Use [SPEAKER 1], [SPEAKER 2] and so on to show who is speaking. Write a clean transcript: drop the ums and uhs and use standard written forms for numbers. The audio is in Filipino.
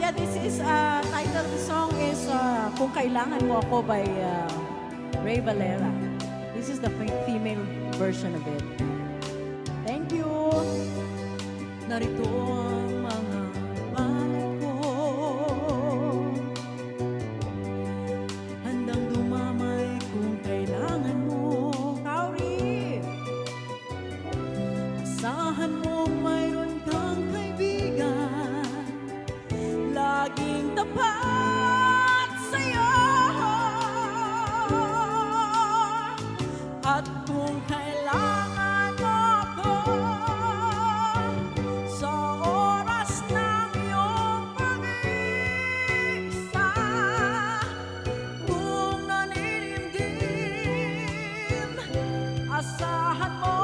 [SPEAKER 1] yeah, this is, title of the song is Kung Kailangan Mo Ako by Ray Valera. This is the female version of it. Thank you. Narito ang mga palad ko, handang dumamay kung kailangan mo. Kauri, asahan mo mayroon kang kaibigan, laging tapat sa'yo. At kung kailangan mo ako sa oras ng iyong pag-iisa, kung naninindim, asahan mo